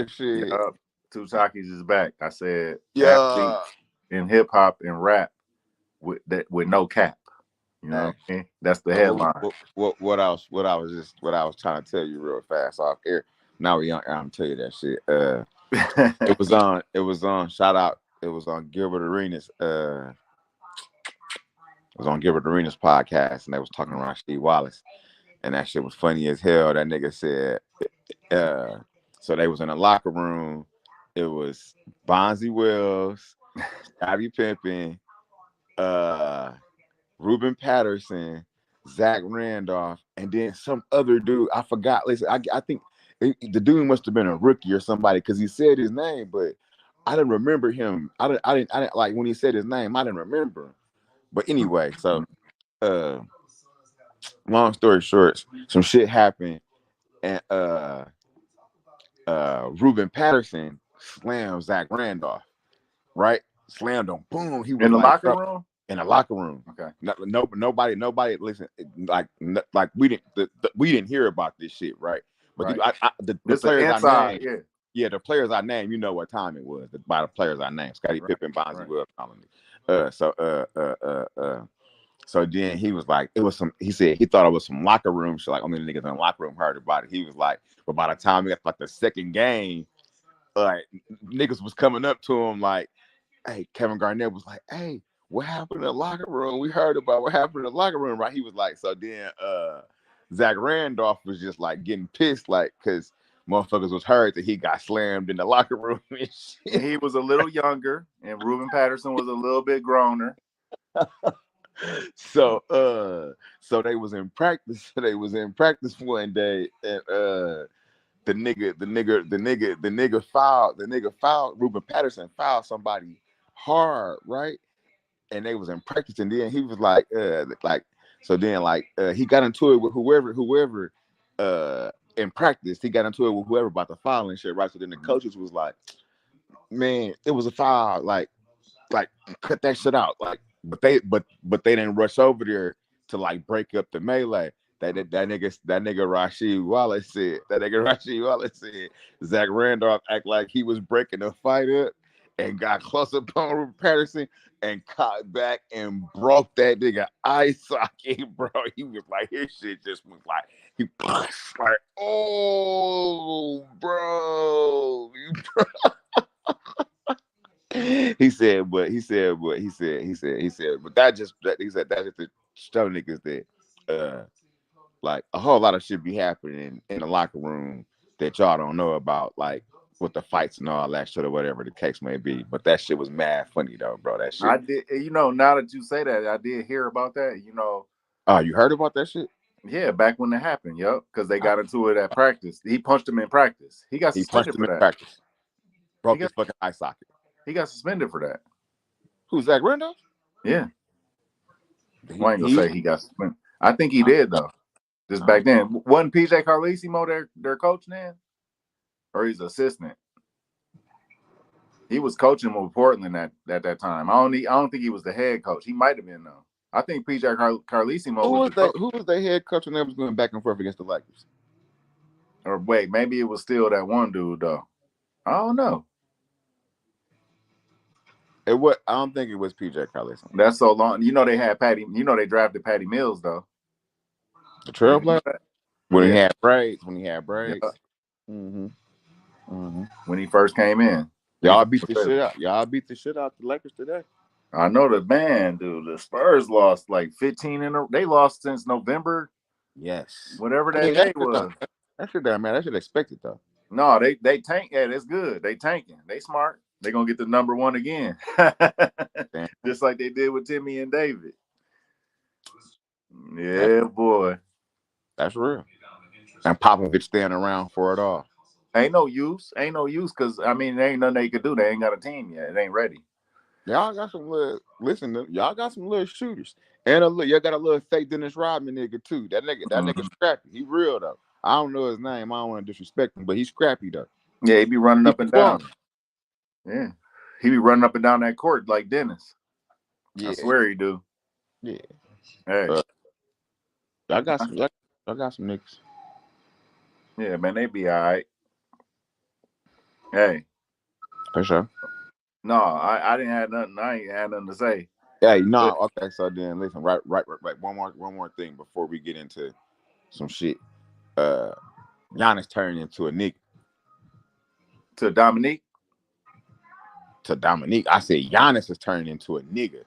Shit. Yup. Two Takis is back. I said Yeah. athletes in hip hop and rap with no cap. You know Hey, what I mean? That's the so headline. what else? What I was trying to tell you real fast off air. Now we on air. I'm tell you that shit. It was on. It was on. Shout out. It was on Gilbert Arenas. It was on Gilbert Arenas podcast, and they was talking around Steve Wallace, and that shit was funny as hell. That nigga said, so they was in a locker room. It was Bonzi Wells, Scottie Pippen, uh, Ruben Patterson, Zach Randolph, and then some other dude. I forgot. Listen, I think the dude must have been a rookie or somebody because he said his name, but I didn't remember him. I didn't like when he said his name. I didn't remember him. But anyway, so uh, long story short, some shit happened, and Ruben Patterson slammed Zach Randolph. Right, slammed him. Boom. He was In the like, locker room? in the locker room. Okay. Nobody. Listen, like we didn't hear about this shit, right? But Right. the This is players I inside, named, yeah, the players I named, you know what time it was. By the players I named, Scottie Right. Pippen, Bonzi Right. Wells, so then he was like, it was some. He said he thought it was some locker room shit. Like only the niggas in the locker room heard about it. He was like, but by the time we got like the second game, like niggas was coming up to him like, hey, Kevin Garnett was like, hey, what happened in the locker room? We heard about what happened in the locker room, right? He was like, so then Zach Randolph was just like getting pissed, like, because motherfuckers was heard that he got slammed in the locker room and shit. And he was a little younger, and Ruben Patterson was a little bit growner. So they was in practice. They was in practice one day, and the nigga fouled Ruben Patterson fouled somebody hard, right? And they was in practice, and then he was like, so then he got into it with whoever in practice. He got into it with whoever about the foul and shit, right? So then the coaches was like, man, it was a foul, like cut that shit out, like, but they didn't rush over there to like break up the melee. That nigga Rasheed Wallace said Zach Randolph act like he was breaking the fight up and got close upon Rupert Patterson and caught back and broke that nigga eye socket, bro. He was like, his shit just was like, he like, oh, bro. But that just that he said that just to show niggas that like a whole lot of shit be happening in the locker room that y'all don't know about, like with the fights and all that shit or whatever the case may be. But that shit was mad funny though, bro. That shit. I did, now that you say that, I did hear about that. Oh, you heard about that shit? Yeah, back when it happened, yep, because they got into it at practice. He punched him in practice. He got He punched suspended him for in that. practice. Broke his fucking eye socket. He got suspended for that. Who's Zach Randolph? Yeah. I ain't gonna He say he got suspended. I think he did though. Just back then, wasn't PJ Carlesimo their coach then, or he's assistant? He was coaching with Portland at that time. I don't think he was the head coach. He might have been though. I think PJ Carlesimo was the coach. Who was the head coach when they was going back and forth against the Lakers? Or wait, maybe it was still that one dude though. I don't know. I don't think it was PJ Carlesimo. That's so long. They had Patty. They drafted Patty Mills though. The Trailblazer. When he had braids. Yeah. Mm-hmm. When he first came in. Y'all beat the shit out. Y'all beat the shit out the Lakers today. I know the band, dude. The Spurs lost like 15 they lost since November. Yes. Whatever that day was. That shit man. That should expect it though. No, they tank. Yeah, that's good. They tanking. They smart. They gonna get the number one again. Just like they did with Timmy and David. Yeah, boy. That's real. And Popovich staying around for it all. Ain't no use because there ain't nothing they could do. They ain't got a team yet. It ain't ready. Y'all got some y'all got some little shooters. And y'all got a little fake Dennis Rodman nigga too. That nigga scrappy. He real though. I don't know his name. I don't want to disrespect him, but he's scrappy though. Yeah, he be running up and down. Yeah. He be running up and down that court like Dennis. Yeah. I swear he do. Yeah. Hey. I got some niggas. Yeah, man, they be all right. Hey, For sure. no, I didn't have nothing. I ain't had nothing to say. Hey, no, okay. So then, listen, right. One more thing before we get into some shit. Uh, Giannis turned into a nigga. To Dominique. To Dominique, I said Giannis is turning into a nigga.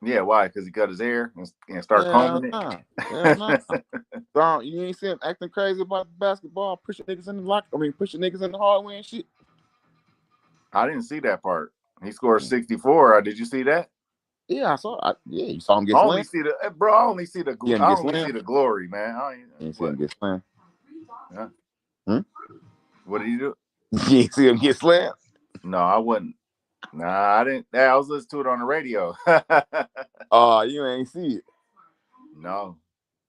Yeah, why? Because he cut his hair and start Hell combing it. no, hell no. Bro, you ain't see him acting crazy about basketball, pushing niggas in the locker. I mean, pushing niggas in the hallway and shit. I didn't see that part. He scored 64. Did you see that? Yeah, I saw. Yeah, you saw him I get only slammed. see the bro. You him I get only see slammed. the glory, man. I ain't, You ain't see him what? get slammed. Huh? Hmm? What did he do? You ain't see him get slammed. No, I wouldn't. Nah, I didn't. I was listening to it on the radio. Oh, you ain't see it. No,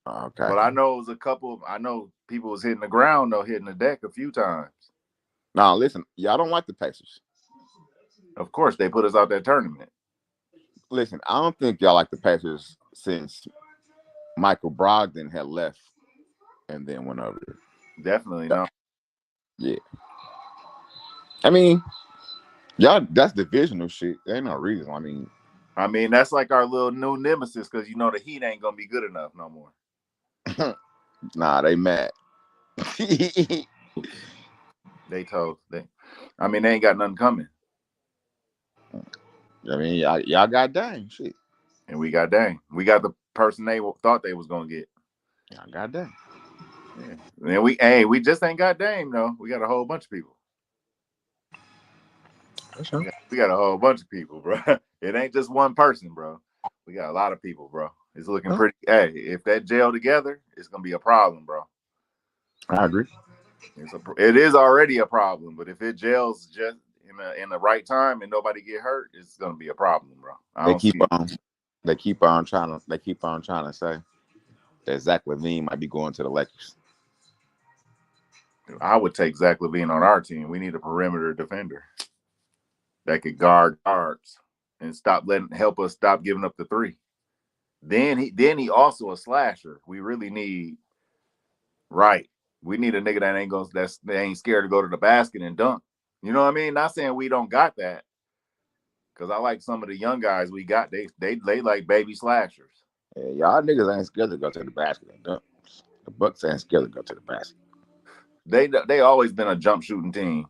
Oh, okay. but I know it was a couple. I know people was hitting the ground though, hitting the deck a few times. Now listen, y'all don't like the Pacers. Of course, they put us out that tournament. Listen, I don't think y'all like the Pacers since Michael Brogdon had left and then went over there. Definitely no. Yeah. I mean, y'all, that's divisional shit. There ain't no reason. I mean, That's like our little new nemesis because the Heat ain't gonna be good enough no more. nah, they mad. They told they. They ain't got nothing coming, I mean, y'all got Dame. Shit. and we got Dame. We got the person they thought they was gonna get. Y'all got Dame. Yeah. And we just ain't got Dame though. We got a whole bunch of people. For sure. We got a whole bunch of people, bro. It ain't just one person, bro. We got a lot of people, bro. It's looking Huh? pretty. Hey, if that gel together, it's gonna be a problem, bro. I agree. It is already a problem, but if it gels just in the right time and nobody get hurt, it's gonna be a problem, bro. I They don't keep see it. on. They keep on trying to say that Zach LaVine might be going to the Lakers. I would take Zach LaVine on our team. We need a perimeter defender that could guard guards and help us stop giving up the three. Then he also a slasher. We really need right. We need a nigga that ain't scared to go to the basket and dunk. You know what I mean? Not saying we don't got that, because I like some of the young guys we got. They like baby slashers. Yeah, y'all niggas ain't scared to go to the basket and dunk. The Bucks ain't scared to go to the basket. They always been a jump shooting team,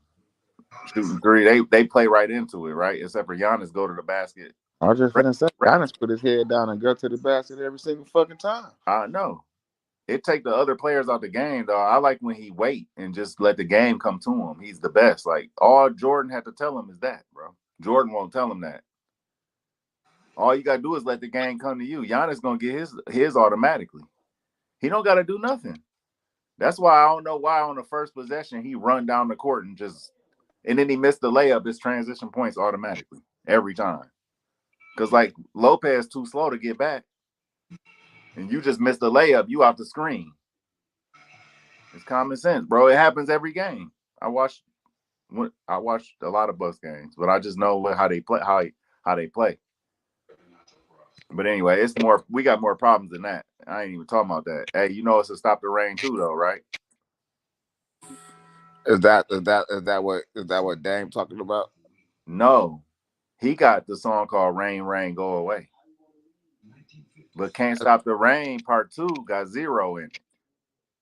shooting three. They play right into it, right? Except for Giannis go to the basket. I was just finna say, Giannis put his head down and go to the basket every single fucking time. I know. It take the other players out the game, though. I like when he wait and just let the game come to him. He's the best. Like all Jordan had to tell him is that, bro. Jordan won't tell him that. All you gotta do is let the game come to you. Giannis gonna get his automatically. He don't gotta do nothing. That's why I don't know why on the first possession he run down the court and then he missed the layup. His transition points automatically every time. Cause like Lopez too slow to get back, and you just missed the layup. You out the screen. It's common sense, bro. It happens every game. I watched a lot of Bucks games, but I just know how they play. How they play. But anyway, it's more. We got more problems than that. I ain't even talking about that. Hey, it's a stop the rain too, though, right? Is that what Dame talking about? No, he got the song called "Rain, Rain, Go Away," but "Can't Stop the Rain" Part 2 got zero in it.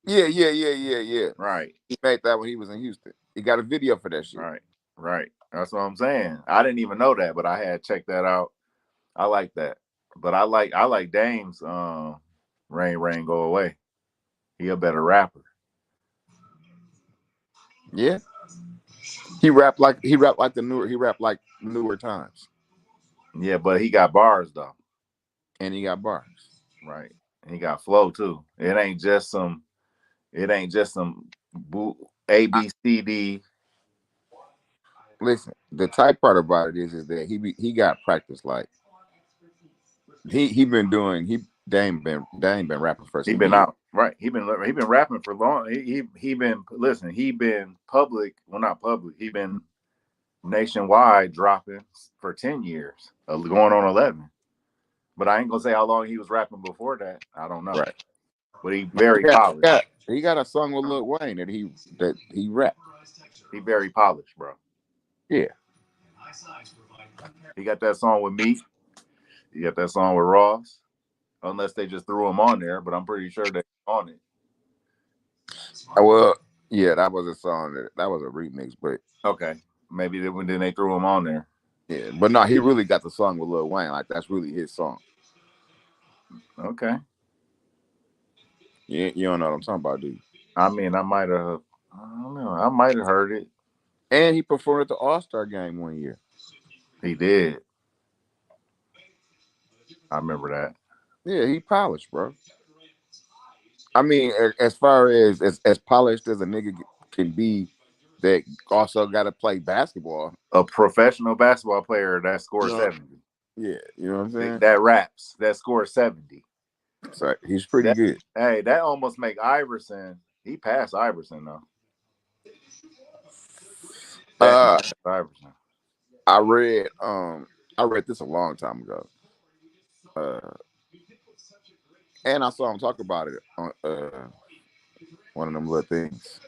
Yeah. Right, He made that when he was in Houston. He got a video for that shit. right, right. That's what I'm saying. I didn't even know that, but I had checked that out. I like that, but I like Dame's "Rain, Rain, Go Away." He a better rapper. Yeah. He rapped like newer times. Yeah, but he got bars though. And he got bars. Right, he got flow too. It ain't just some. It ain't just some A I, B C D. listen, the tight part about it is that he got practice. Like he been doing he Dame been rapping for He some been years. out. Right. He been rapping for long. He been listen. He been public. Well, not public. He been nationwide dropping for 10 years, going on 11. But I ain't gonna say how long he was rapping before that. I don't know. Right. But he He very got, he polished. got he got a song with Lil Wayne that he rapped. He very polished, bro. Yeah. He got that song with Meek. He got that song with Ross. Unless they just threw him on there, but I'm pretty sure they on it. Well, yeah, that was a song that was a remix, but Okay, maybe then they threw him on there. yeah, but no, he really got the song with Lil Wayne. Like that's really his song. Okay, You don't know what I'm talking about, do you? I mean, I might have. I don't know. I might have heard it. And he performed at the All-Star game one year. He did. I remember that. Yeah, he polished, bro. I mean, as far as polished as a nigga can be, that also got to play basketball. A professional basketball player that scored Yeah, 70. yeah, you know what I'm saying. That raps that scored 70. So he's pretty That good. hey, that almost make Iverson. He passed Iverson though. That Uh, Iverson. I read I read this a long time ago. Uh, and I saw him talk about it on one of them little things.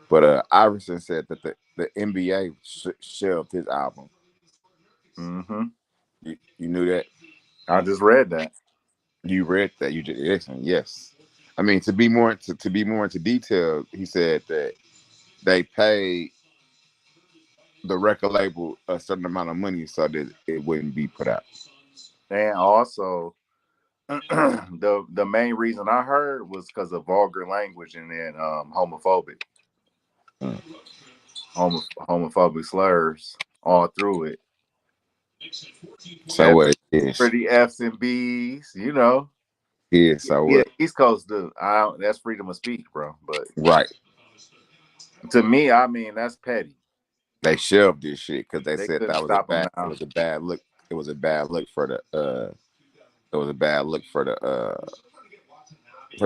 But Iverson said that the NBA shelved his album. Mm-hmm. You knew that? I just read that. You read that? You just listen? Yes. I mean, to be more into detail, he said that they paid the record label a certain amount of money so that it wouldn't be put out. And also, the main reason I heard was because of vulgar language and then Mm. homophobic slurs all through it. So F what it for is? the F's and B's, you know. Yeah. So Yeah, what? East Coast dude. I don't, that's freedom of speech, bro. But Right. to me, I mean, that's petty. They shelved this shit because they They said couldn't that was a stop him bad. It now. was a bad look. It was a bad look for the. It was a bad look for the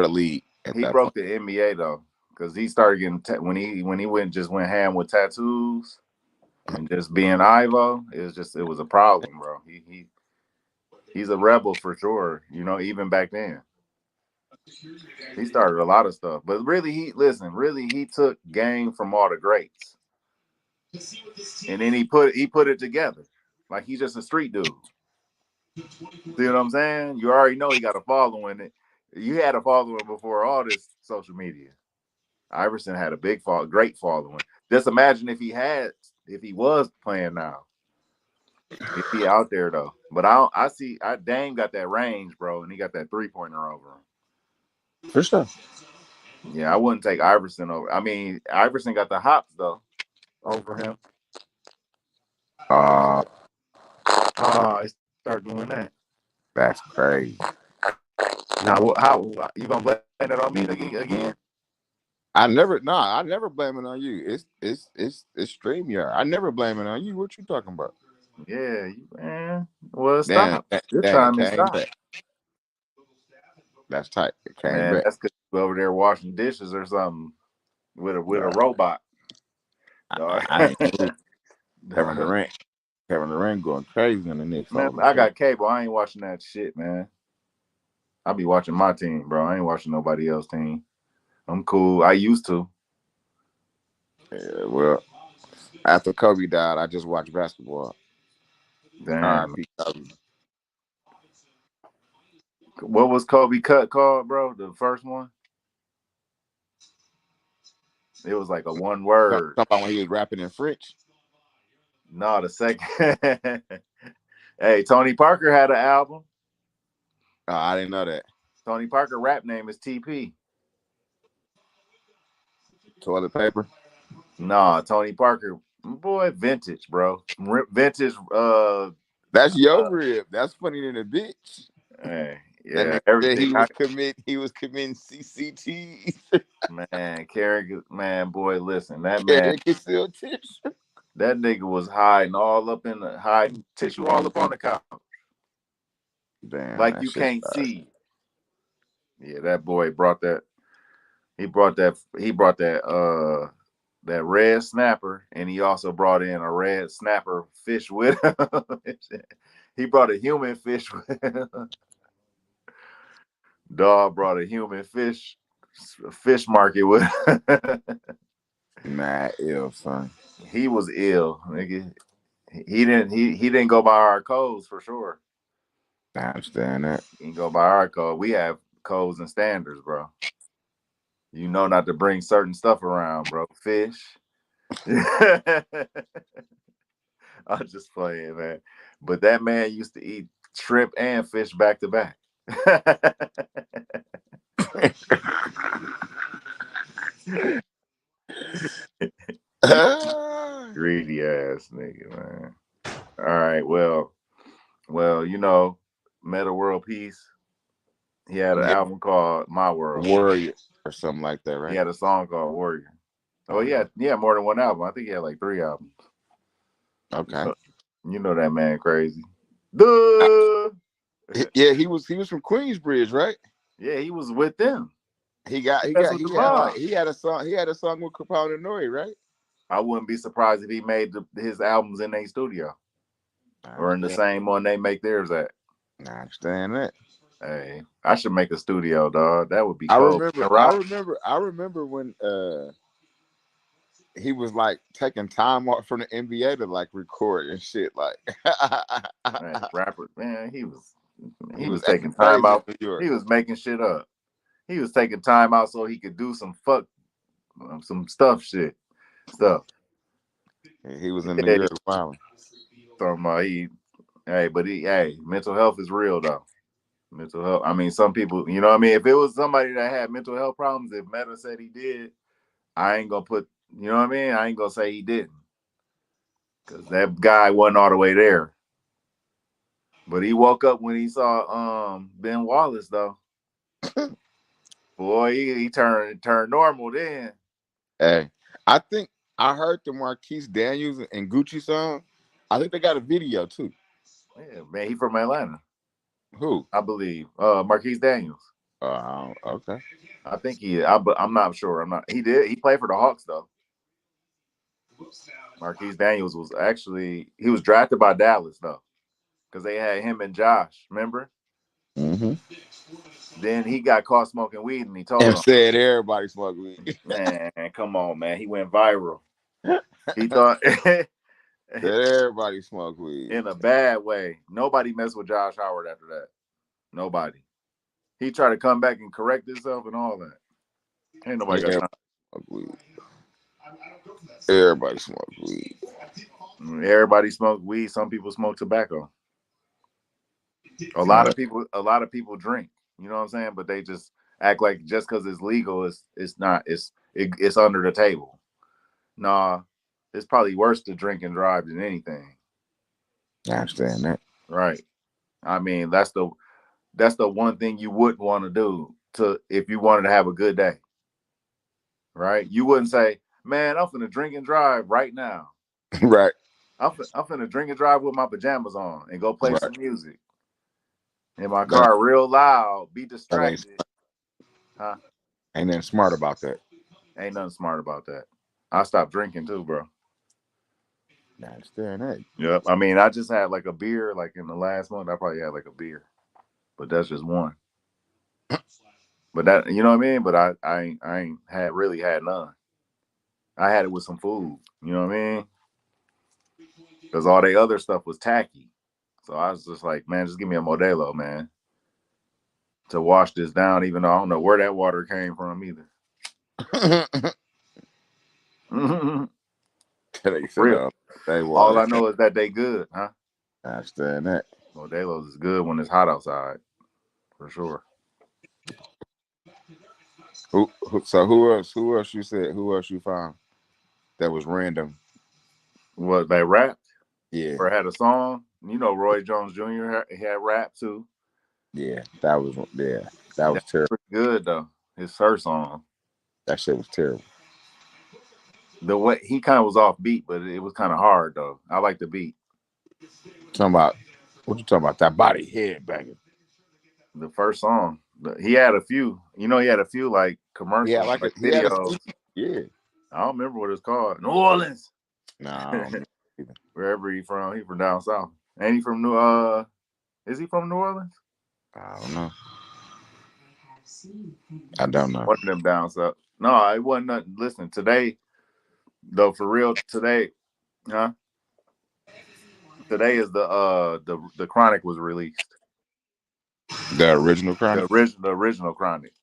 league at He that broke point. the NBA though, because he started getting when he went ham with tattoos and just being Ivo. It was a problem, bro. He's a rebel for sure. You know, even back then, he started a lot of stuff. But really, really he took game from all the greats, and then he put it together. Like he's just a street dude. See what I'm saying? You already know he got a following. You had a following before all this social media. Iverson had a great following. Just imagine if he was playing now. He'd be out there though. But Dame got that range, bro, and he got that 3-pointer over him. For sure. Yeah, I wouldn't take Iverson over. I mean, Iverson got the hops though over him. Uh, He start doing that. that's crazy. Now, how you gonna blame it on me again? I never blame it on you. It's StreamYard. I never blame it on you. What you talking about? Yeah, man. Well, Damn, stop. This damn, it time it came stopped. back. That's tight. It came Man, back. that's because you over there washing dishes or something with a Nah, robot. Dog. I ain't moved. Kevin Durant. Kevin Durant going crazy in the Knicks Man, all of a I sudden. got cable. I ain't watching that shit, man. I be watching my team, bro. I ain't watching nobody else's team. I'm cool. I used to. Yeah, well, after Kobe died, I just watched basketball. Damn. R.I.P. Kobe. What was Kobe cut called, bro? The first one? It was like a one Talking word. about when he was rapping in French. No, the second. Hey, Tony Parker had an album. Oh, I didn't know that. Tony Parker rap name is TP. Toilet paper. Nah, Tony Parker, boy, vintage, bro. Vintage. That's your rib. That's funny than a bitch. Hey, That yeah, nigga said everything. he was committing CCT. Man, Carrick, man, boy, listen, Carrying concealed tissue. that nigga was hiding tissue all up on the couch, Damn, like that you shit's can't hard. see. Yeah, that boy brought that. He brought that. That red snapper, and he also brought in a red snapper fish with him. He brought a human fish with him. Dog brought a human fish market with him. Mad ill, son. He was ill, nigga. He didn't go by our codes for sure. I understand that. He didn't go by our code. We have codes and standards, bro. You know not to bring certain stuff around, bro. Fish. I'm just playing, man. But that man used to eat shrimp and fish back to back. Greedy ass nigga, man. All right, well, Meta World Peace. He had an Yeah, album called My World. warrior or something like that, He right? had a song called Warrior. Oh, Okay. he had more than one album. I think he had like 3 albums. You Okay. know, you know that man crazy. Duh. Yeah, he was from Queensbridge, right? Yeah, he was with them. He got He he messed got with the he had like mob. he had a song with Capone and Nori, right? I wouldn't be surprised if he made his albums in their studio I or in the understand. same one they make theirs at. I understand that. Hey, I should make a studio, dog. That would be I cold. remember And I Rock, remember I remember when he was like taking time off from the NBA to like record and shit. Like man, rapper, man, he he was was acting taking time crazy in out. New York. He was making shit up. He was taking time out so he could do some stuff. He was in New Yeah, York wilding. talking about mental health is real though. Mental health. I mean, some people, you know what I mean? If it was somebody that had mental health problems, if Meta said he did, I ain't gonna put, you know what I mean? I ain't gonna say he didn't. Because that guy wasn't all the way there. But he woke up when he saw Ben Wallace though. Boy, he turned normal then. Hey, I think I heard the Marquise Daniels and Gucci song. I think they got a video too. Yeah, man, he from Atlanta, Who? I believe. Marquise Daniels. Okay. I think but I'm not sure. I'm not. He did. He played for the Hawks though. Marquise Daniels he was drafted by Dallas though, because they had him and Josh. Remember? Hmm. Then he got caught smoking weed, and he told And him, said everybody smoke weed. "Man, come on, man." He went viral. He thought Said everybody smoke weed. in a bad way. Nobody messed with Josh Howard after that. Nobody. He tried to come back and correct himself and all that. Ain't nobody got Everybody time. smoke weed. Everybody smoke weed. Everybody smoke weed. Some people smoke tobacco. Uh, A lot of people drink. You know what I'm saying? But they just act like just because it's legal, it's not. It's under the table. Nah, it's probably worse to drink and drive than anything. I understand that. Right. I mean, that's the one thing you wouldn't want to do to if you wanted to have a good day. Right. You wouldn't say, "Man, I'm finna drink and drive right now. Right. I'm finna drink and drive with my pajamas on and go play Right. some music in my That, car real loud, be that ain't distracted." Huh? ain't nothing smart about that. Ain't nothing smart about that. I stopped drinking too, bro. I understand that. Yep. I mean, I just had like a beer, like in the last month. I probably had like a beer, but that's just one. But that, you know what I mean. But I ain't had really had none. I had it with some food. You know what I mean? Because all the other stuff was tacky. So I was just like, man, just give me a Modelo, man, to wash this down. Even though I don't know where that water came from either. They said, Real. they All water. I know is that they good, huh? I understand that. Modelo's is good when it's hot outside, for sure. So who else? Who else you said? Who else you found that was random? What they rapped Yeah. or had a song? You know, Roy Jones Jr. had rap too. Yeah. That was That's terrible. pretty good though. His first song. That shit was terrible. The way he kind of was off beat, but it was kind of hard though. I like the beat. Talking about what you talking about? That body head banging. The first song. He had a few. You know, he had a few like Yeah, commercials, like like he had a videos. speech. Yeah. I don't remember what it's called. New Orleans. No, I don't remember either. Wherever he from. He from down south. Ain't he from is he from New Orleans? I don't know. I don't know. One of them down south. No, it wasn't nothing. Listen, today Though for real today, huh? Today is the Chronic was released. The original Chronic. The original Chronic.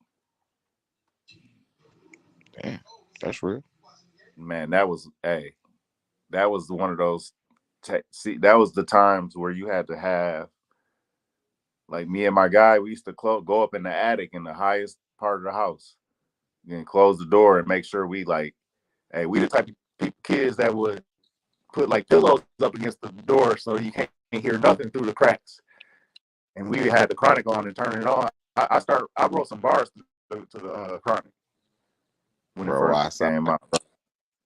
Damn, that's real. Man, that was that was one of those. See, that was the times where you had to have like me and my guy. We used to go up in the attic in the highest part of the house and close the door and make sure we like, hey, we the type of kids that would put like pillows up against the door so you can't hear nothing through the cracks. And we had the Chronic on and turn it on. I wrote some bars to the Chronic when it Bro, first I sound came like out.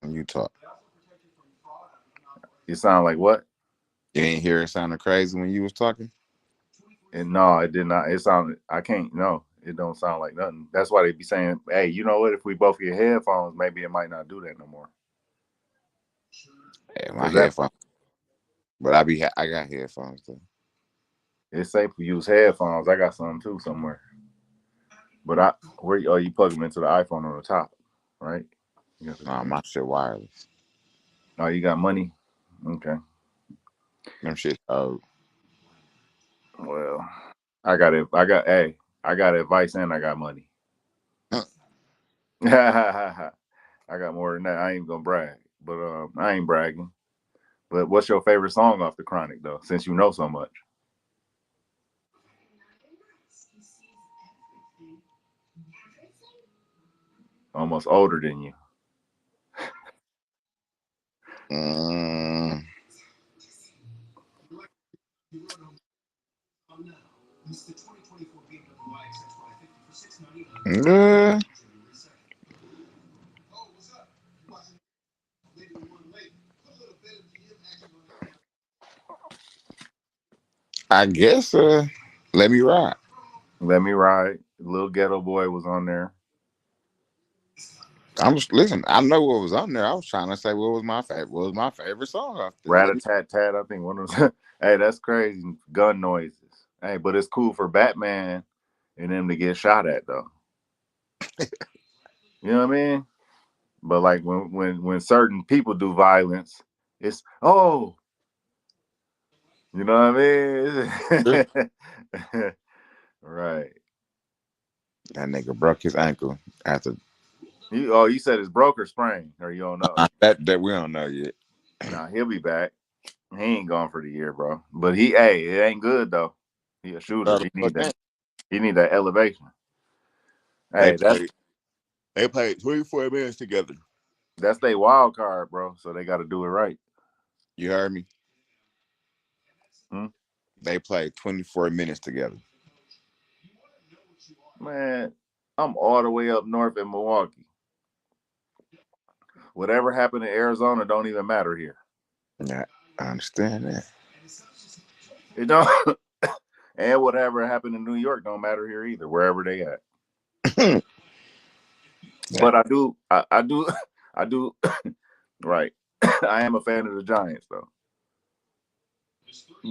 when you talk. You sound like what? You ain't hear it sounding crazy when you was talking? And no, it did not. It sounded. I can't. No, it don't sound like nothing. That's why they be saying, "Hey, you know what? If we both get headphones, maybe it might not do that no more." Hey, my Cause that headphones. But I got headphones though. it's safe to use headphones. I got some too somewhere. But where you plug them into the iPhone on the top, right? You got Nah, my shit wireless. oh, you got money. Okay. Them shit. Oh, Well, I got it. I got I got advice and I got money. I got more than that. I ain't gonna brag, but I ain't bragging. But what's your favorite song off the Chronic though? Since you know so much, almost older than you. mm, yeah, I guess. Let me ride. Let Me Ride. Little Ghetto Boy was on there. I'm just listen. I know what was on there. I was trying to say what was my favorite. What was my favorite song off there? Rat a Tat Tat. I think one of those. Hey, that's crazy. Gun noises. Hey, but it's cool for Batman and them to get shot at though. You know what I mean? But like when certain people do violence, it's you know That what I mean? Right. nigga broke his ankle after You said it's broke or sprained, or you don't know? that we don't know yet. Nah, he'll be back. He ain't gone for the year, bro. But hey, it ain't good though. He a shooter. So the fuck ain't- He need that elevation. They Hey, played. They played 24 minutes together. that's their wild card, bro. So they got to do it right. You heard me? Hmm? They played 24 minutes together. Man, I'm all the way up north in Milwaukee. Whatever happened in Arizona don't even matter here. Yeah, I understand It don't. And whatever happened in New York don't matter here either. Wherever they at. that. But I do, I do. Right. I am a fan of the Giants though.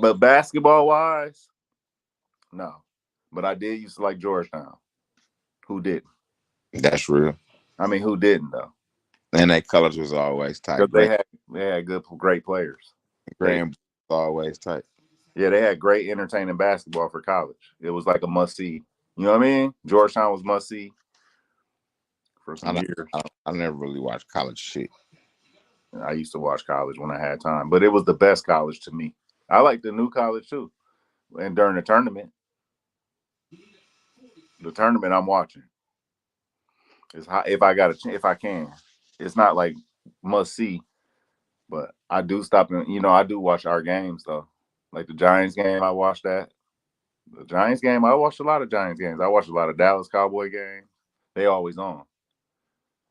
But basketball wise, no. But I did used to like Georgetown. Who didn't? That's real. I mean, who didn't though? And their colors was always tight. Because they had great players. Gray They and blue was always tight. Yeah, they had great entertaining basketball for college. It was like a must see. You know what I mean? Georgetown was must see for I, some don't- years. I never really watched college shit. I used to watch college when I had time, but it was the best college to me. I like the new college too. And during the tournament I'm watching is how if I got if I can. It's not like must see, but I do stop and I do watch our games though. Like the Giants game, I watched that. The Giants game, I watched a lot of Giants games. I watched a lot of Dallas Cowboy games. They always on.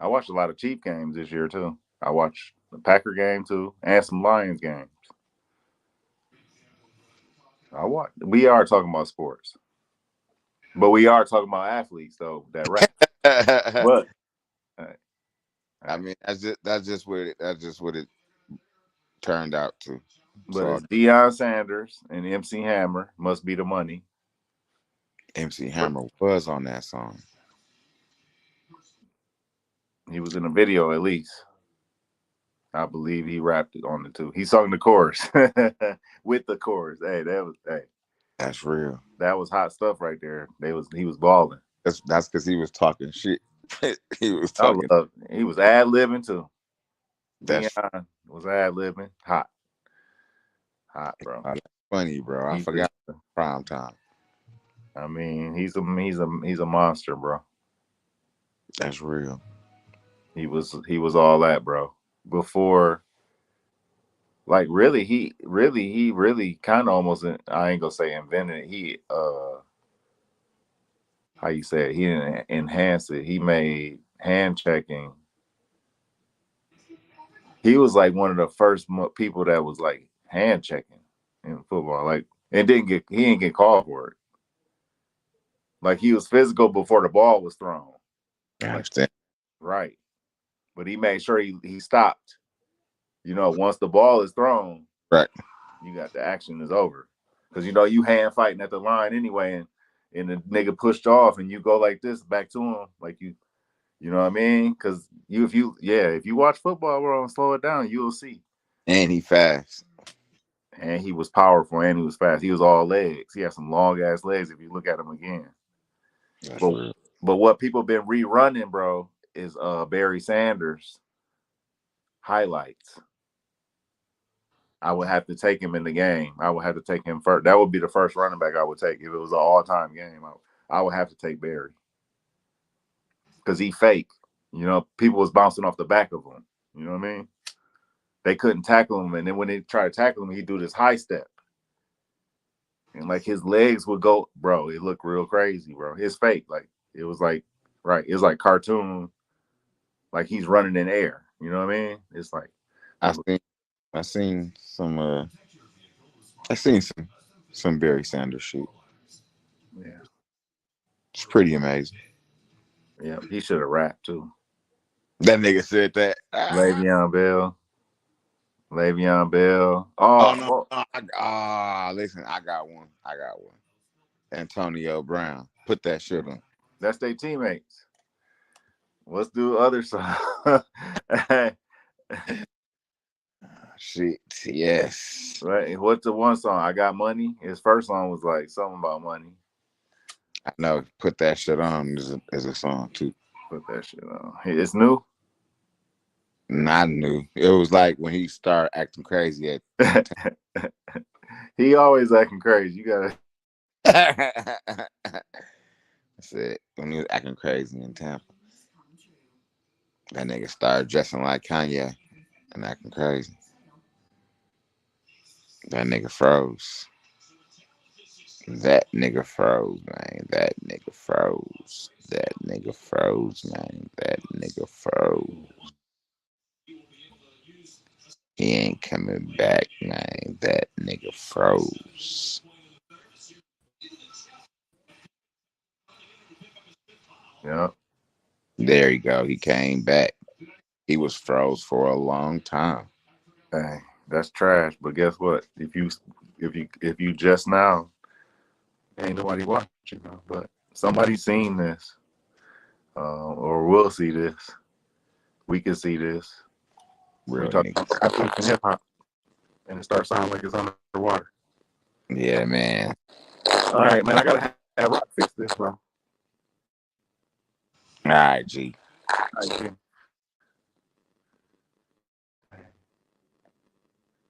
I watched a lot of Chief games this year too. I watched the Packer game too, and some Lions games. I watch. We are talking about sports, but we are talking about athletes though that rap. I But all right, all right. mean, that's just what it turned out to. But So it's Deion Sanders and MC Hammer must be the money. MC Hammer was on that song. He was in the video at least. I believe he rapped it on it too. He sung the chorus with the chorus. Hey, That's real. that was hot stuff right there. He was balling. That's because he was talking shit. He was I talking. love. He was ad libbing too. That's Dion was ad libbing. Hot, bro. that's funny, bro. I He forgot just. prime time. I mean, he's a monster, bro. That's real. He was all that, bro. Before, like, he really kind of almost. I ain't gonna say invented it. How you say it? He didn't enhance it. He made hand checking. He was like one of the first people that was like hand checking in football. Like, and he didn't get called for it. Like, he was physical before the ball was thrown. I Like, understand. right, but he made sure he stopped. Once the ball is thrown, Right. you got the action is over. Because you hand fighting at the line anyway, and the nigga pushed off, and you go like this back to him, like you know what I mean? Because if you watch football, bro, and slow it down, you'll see. And he fast. And he was powerful, and he was fast. He was all legs. He had some long ass legs. If you look at him again, That's but real. but what people been rerunning, bro, is Barry Sanders highlights. I would have to take him in the game. I would have to take him first. That would be the first running back I would take if it was an all-time game. I would have to take Barry because he fake. People was bouncing off the back of him. You know what I mean? They couldn't tackle him, and then when they try to tackle him, he'd do this high step, and like his legs would go, bro. It looked real crazy, bro. His fake, like it was like right. It was like cartoon, like he's running in air. You know what I mean? It's like, I seen I seen some I seen some Barry Sanders shit. yeah, It's pretty amazing. yeah. He should have rapped too. That nigga said that. Le'Veon Bell. Le'Veon Bell. Oh no, Oh, no listen, I got one. I got one. Antonio Brown. Put that shit on. that's their teammates. Let's do other side. Shit. Yes. Right. What's the one song? I Got Money. His first song was like something about money. I know. Put that shit on is a song too. Put that shit on. It's new. Not new. It was like when he started acting crazy at He always acting crazy. You gotta. I said when he was acting crazy in Tampa. That nigga started dressing like Kanye and acting crazy. That nigga froze. That nigga froze, man. That nigga froze. That nigga froze, man. That nigga froze. He ain't coming back, man. That nigga froze. Yeah. There you go. He came back. He was froze for a long time. Hey, that's trash. But guess what? If you just now, ain't nobody watching now. But somebody seen this, or will see this. We can see this. We Real talk nigga. about hip hop, and it starts sounding like it's underwater. Yeah, man. All right, man. I gotta have Rock fix this, bro. All right, G. All right,